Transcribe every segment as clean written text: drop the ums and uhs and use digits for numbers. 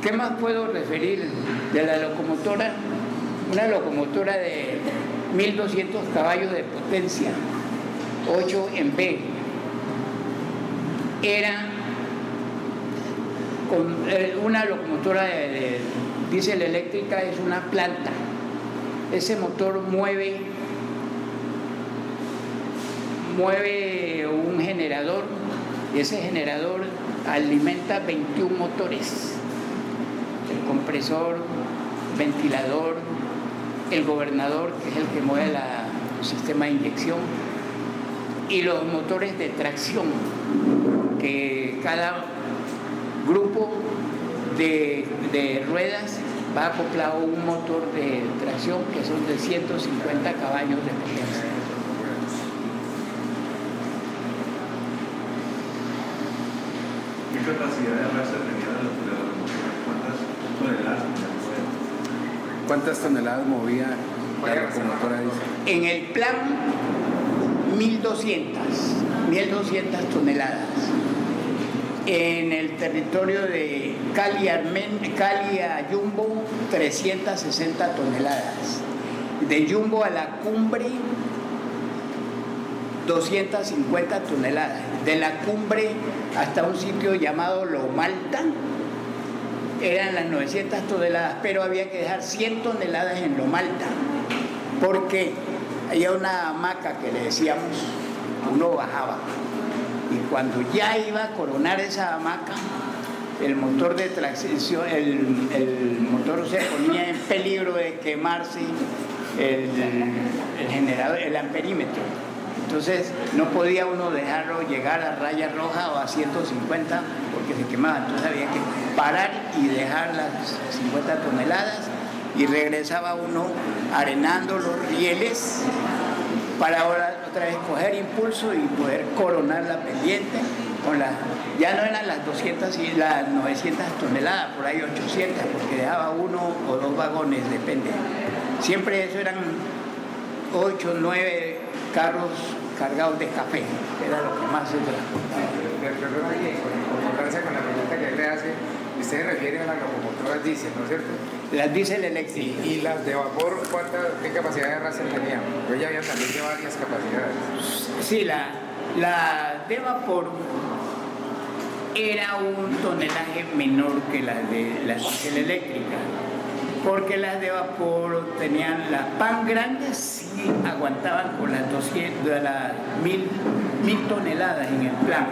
¿Qué más puedo referir de la locomotora? Una locomotora de 1200 caballos de potencia, 8 en B. Era una locomotora de diésel eléctrica, es una planta. Ese motor mueve un generador, y ese generador alimenta 21 motores: el compresor, ventilador, el gobernador, que es el que mueve el sistema de inyección, y los motores de tracción, que cada grupo de ruedas va acoplado a un motor de tracción que son de 150 caballos de potencia. ¿Qué capacidad de arrastre tenía la locomotora? ¿Cuántas toneladas movía la locomotora? En el plan, 1200 toneladas. En el territorio de Cali a Yumbo, 360 toneladas. De Yumbo a la cumbre, 250 toneladas. De la cumbre hasta un sitio llamado Lomalta, eran las 900 toneladas, pero había que dejar 100 toneladas en Lomalta, porque había una hamaca que le decíamos, uno bajaba, y cuando ya iba a coronar esa hamaca, el motor de tracción, el motor se ponía en peligro de quemarse, el generador, el amperímetro. Entonces no podía uno dejarlo llegar a raya roja o a 150 porque se quemaba. Entonces había que parar y dejar las 50 toneladas y regresaba uno arenando los rieles para ahora otra vez coger impulso y poder coronar la pendiente con ya no eran las 200 y las 900 toneladas, por ahí 800, porque dejaba uno o dos vagones, depende. Siempre eso eran 8, 9 carros cargados de café, era lo que más se transportaba. Perdón, con concordancia con la pregunta que él le hace, usted se refiere a las locomotoras diésel, ¿no es cierto? Las diésel eléctricas. ¿Y las de vapor, qué capacidad de arrastre tenían? Pues ya había también de varias capacidades. Sí, la de vapor era un tonelaje menor que la de la diésel eléctrica, porque las de vapor tenían las pan grandes, sí aguantaban con las 1000 toneladas en el plan,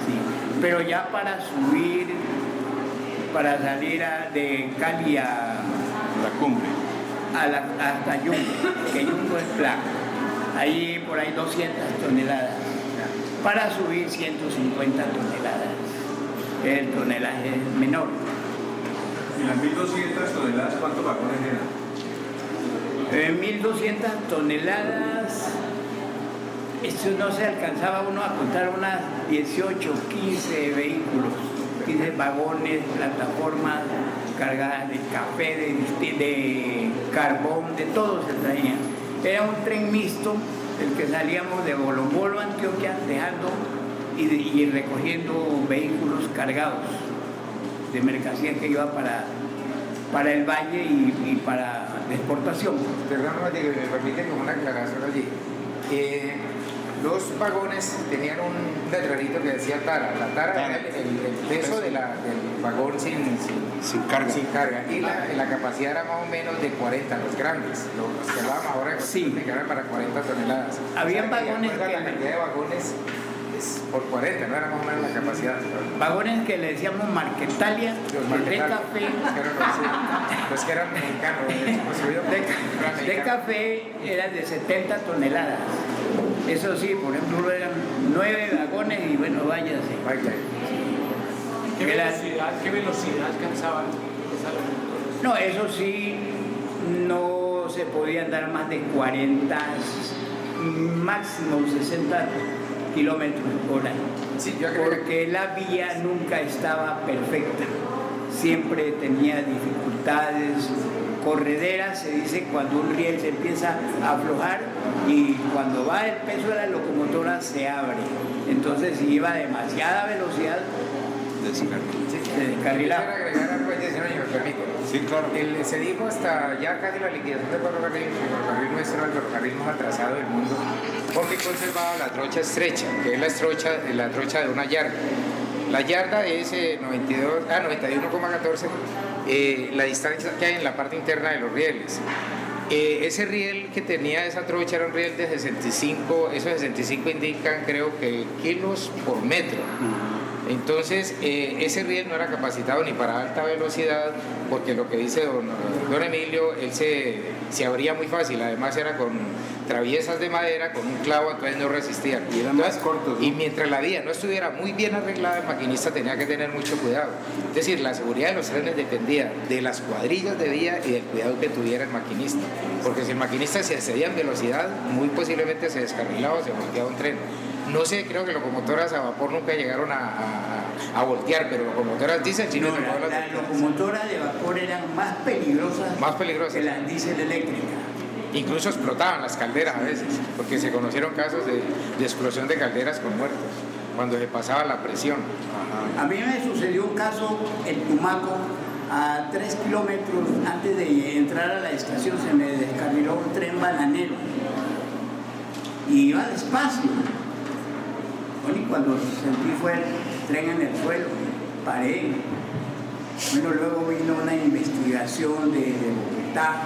sí. Pero ya para subir, para salir de Cali a la cumbre, hasta Yumbo, que Yumbo es plan, ahí por ahí 200 toneladas, para subir 150 toneladas, el tonelaje es menor. ¿Y las 1200 toneladas cuántos vagones eran? 1200 toneladas, eso no se alcanzaba uno a contar, unas 18, 15 vehículos, 15 vagones, plataformas cargadas de café, de carbón, de todo se traía. Era un tren mixto, el que salíamos de Bolombolo, Antioquia, dejando y recogiendo vehículos cargados de mercancías que iba para el valle y para la exportación. Perdón, me permite como una aclaración allí. Los vagones tenían un letrerito que decía tara. La tara era el peso del vagón sin carga. Y la capacidad era más o menos de 40, los grandes. Los que hablábamos ahora, sí, que eran para 40 toneladas. Habían vagones que... La cantidad de vagones por 40, no era más o menos la capacidad. Vagones que le decíamos Marquetalia, de café. Pues que eran mexicanos. De café eran de 70 toneladas. Eso sí, por ejemplo, eran 9 vagones y bueno, váyase. ¿Qué velocidad alcanzaban esa locomotora? No, eso sí, no se podían dar más de 40, máximo 60 kilómetros por hora. Sí, yo creo porque la vía nunca estaba perfecta, siempre tenía dificultades. Corredera se dice cuando un riel se empieza a aflojar y cuando va el peso de la locomotora se abre. Entonces si iba a demasiada velocidad, Se descarrilaba. Quisiera agregar algo ahí, si me permite. Sí, claro. Se dijo hasta ya casi la liquidación del ferrocarril, el ferrocarril nuestro era el ferrocarril más atrasado del mundo, porque conservaba la trocha estrecha, que es la trocha de una yarda. La yarda es 91,14, la distancia que hay en la parte interna de los rieles. Ese riel que tenía esa trocha era un riel de 65, esos 65 indican creo que kilos por metro. Entonces, ese riel no era capacitado ni para alta velocidad, porque lo que dice don Emilio, él se abría muy fácil, además era con traviesas de madera, con un clavo, entonces no resistía. Y eran más cortos, ¿no? Y mientras la vía no estuviera muy bien arreglada, el maquinista tenía que tener mucho cuidado. Es decir, la seguridad de los trenes dependía de las cuadrillas de vía y del cuidado que tuviera el maquinista, porque si el maquinista se excedía en velocidad, muy posiblemente se descarrilaba o se volteaba un tren. No sé, creo que locomotoras a vapor nunca llegaron a voltear, pero locomotoras diésel sí. No, las locomotoras de vapor eran más peligrosas que las diésel eléctricas. Incluso explotaban las calderas a veces, porque se conocieron casos de explosión de calderas con muertos, cuando se pasaba la presión. Ajá. A mí me sucedió un caso en Tumaco, a 3 kilómetros antes de entrar a la estación se me descarriló un tren bananero y iba despacio. Bueno, y cuando sentí fue el tren en el suelo, paré. Bueno, luego vino una investigación de Bogotá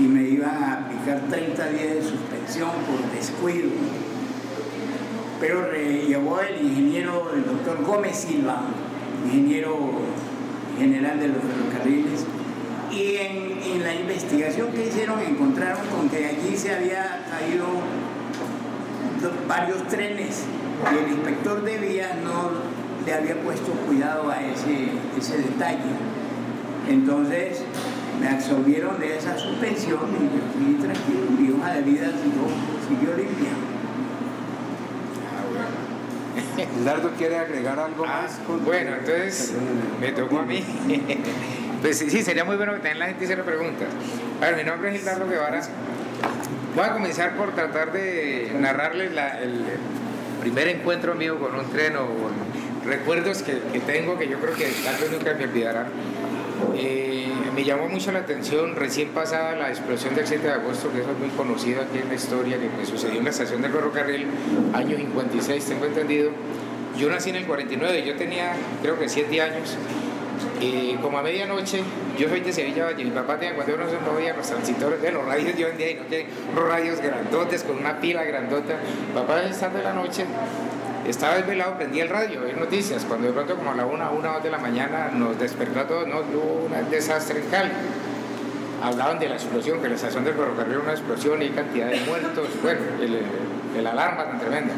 y me iban a aplicar 30 días de suspensión por descuido. Pero llevó el ingeniero, el doctor Gómez Silva, ingeniero general de los ferrocarriles, y en la investigación que hicieron encontraron con que allí se había caído varios trenes y el inspector de vías no le había puesto cuidado a ese detalle. Entonces me absolvieron de esa suspensión y yo fui tranquilo, mi hoja de vida siguió limpia. Eduardo quiere agregar algo más. Bueno, entonces me tocó a mí. Pues sí, sería muy bueno que también la gente hiciera preguntas. A ver, mi nombre es Gildardo Guevara. Voy a comenzar por tratar de narrarles el primer encuentro mío con un tren o recuerdos que tengo que yo creo que tal vez nunca me olvidarán. Me llamó mucho la atención recién pasada la explosión del 7 de agosto, que eso es muy conocido aquí en la historia, que me sucedió en la estación del ferrocarril, año 56, tengo entendido. Yo nací en el 49, yo tenía creo que 7 años. Como a medianoche, yo soy de Sevilla Valle, mi papá tenía, cuando uno no veía los transitores de los radios, yo vendía y no que unos radios grandotes con una pila grandota. Mi papá estando de la noche, estaba desvelado, prendía el radio, veía noticias, cuando de pronto como a la 1 o 2 de la mañana nos despertó a todos, hubo un desastre en Cali. Hablaban de la explosión, que la estación del ferrocarril era una explosión y cantidad de muertos, bueno, el alarma tan tremenda.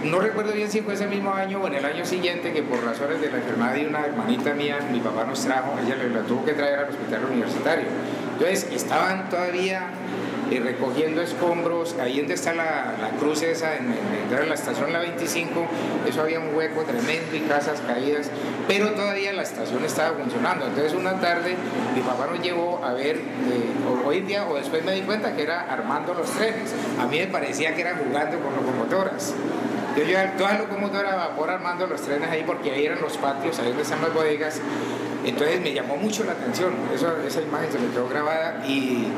No recuerdo bien si fue ese mismo año o en el año siguiente que por razones de la enfermedad de una hermanita mía, mi papá nos trajo, ella la tuvo que traer al hospital universitario. Entonces estaban todavía recogiendo escombros, ahí donde está la cruz esa, en la estación la 25, eso había un hueco tremendo y casas caídas, pero todavía la estación estaba funcionando. Entonces una tarde mi papá nos llevó a ver, hoy en día, o después me di cuenta que era armando los trenes. A mí me parecía que era jugando con locomotoras. Yo todas las locomotoras a vapor armando los trenes ahí, porque ahí eran los patios, ahí donde están las bodegas. Entonces me llamó mucho la atención, esa imagen se me quedó grabada y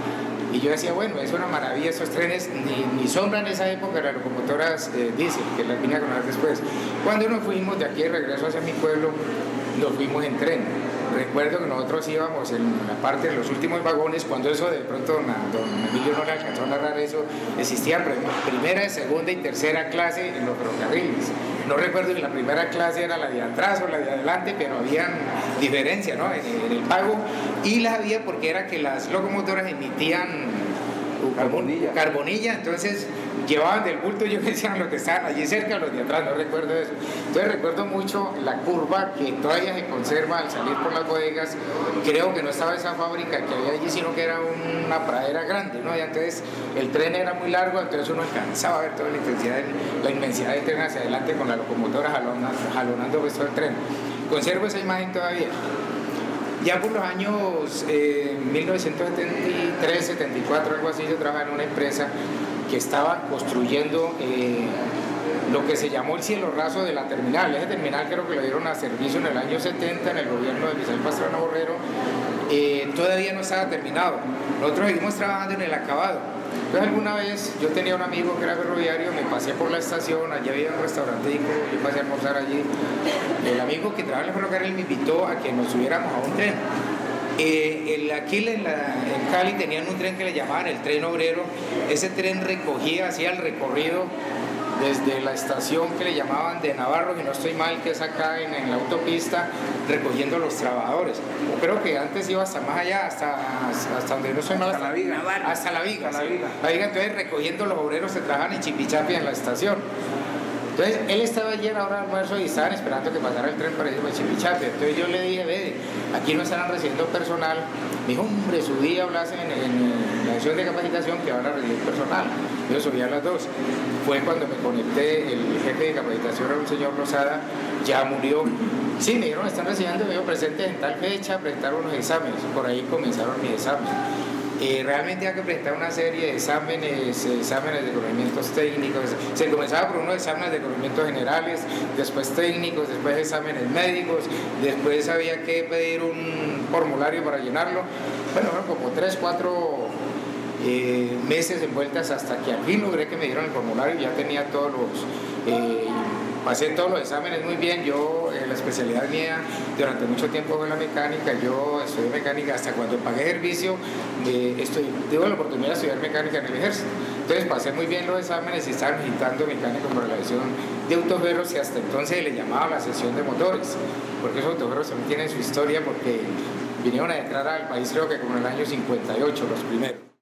yo decía, bueno, es una maravilla esos trenes, ni sombra en esa época las locomotoras diésel, que las vine a conocer después. Cuando nos fuimos de aquí de regreso hacia mi pueblo, nos fuimos en tren. Recuerdo que nosotros íbamos en la parte de los últimos vagones, cuando eso de pronto don Emilio no le alcanzó a narrar eso, existían primera, segunda y tercera clase en los ferrocarriles. No recuerdo si la primera clase era la de atrás o la de adelante, pero habían diferencia, ¿no? en el pago, y las había porque era que las locomotoras emitían carbonilla, entonces llevaban del bulto, yo decía los que estaban allí cerca o los de atrás, no recuerdo eso. Entonces recuerdo mucho la curva que todavía se conserva al salir por las bodegas. Creo que no estaba esa fábrica que había allí, sino que era una pradera grande, ¿no? Y entonces el tren era muy largo, entonces uno alcanzaba a ver toda la inmensidad del tren hacia adelante con la locomotora jalonando pues todo el tren. Conservo esa imagen todavía. Ya por los años 1973, 74, algo así, yo trabajaba en una empresa que estaba construyendo lo que se llamó el cielo raso de la terminal. Ese terminal creo que lo dieron a servicio en el año 70 en el gobierno de Misael Pastrana Borrero. Todavía no estaba terminado. Nosotros seguimos trabajando en el acabado. Entonces alguna vez yo tenía un amigo que era ferroviario, me pasé por la estación, allí había un restaurantico, yo pasé a almorzar allí. El amigo que trabaja en el ferrocarril me invitó a que nos subiéramos a un tren. Aquí en Cali tenían un tren que le llamaban el tren obrero. Ese tren recogía, hacía el recorrido desde la estación que le llamaban de Navarro, si no estoy mal, que es acá en la autopista, recogiendo los trabajadores. Yo creo que antes iba hasta más allá, hasta donde no estoy mal, hasta La Viga. Hasta La Viga. Entonces recogiendo los obreros que trabajan en Chipichapi en la estación. Entonces él estaba ayer ahora al almuerzo y estaban esperando que pasara el tren para irme a Chipichapi. Entonces yo le dije, ve, aquí no estarán recibiendo personal. Me dijo, hombre, subí a hablar en la sesión de capacitación que van a recibir personal. Yo subí a las 2. Fue cuando me conecté, el jefe de capacitación era un señor Rosada, ya murió. Sí, me dijeron, están recibiendo, me dijo, presentes en tal fecha, presentaron unos exámenes. Por ahí comenzaron mis exámenes. Realmente hay que presentar una serie de exámenes de conocimientos técnicos. Se comenzaba por unos exámenes de conocimientos generales, después técnicos, después exámenes médicos, después había que pedir un formulario para llenarlo. Bueno, como 3, 4 meses envueltas hasta que al fin logré que me dieron el formulario. Ya tenía todos los... pasé todos los exámenes muy bien. Yo, la especialidad mía durante mucho tiempo fue la mecánica. Yo estudié mecánica hasta cuando pagué servicio. Tuve la oportunidad de estudiar mecánica en el ejército. Entonces pasé muy bien los exámenes y estaba necesitando mecánico para la sesión de autoferros, y hasta entonces se le llamaba la sesión de motores, porque esos autoferros también tienen su historia, porque vinieron a entrar al país creo que como en el año 58 los primeros.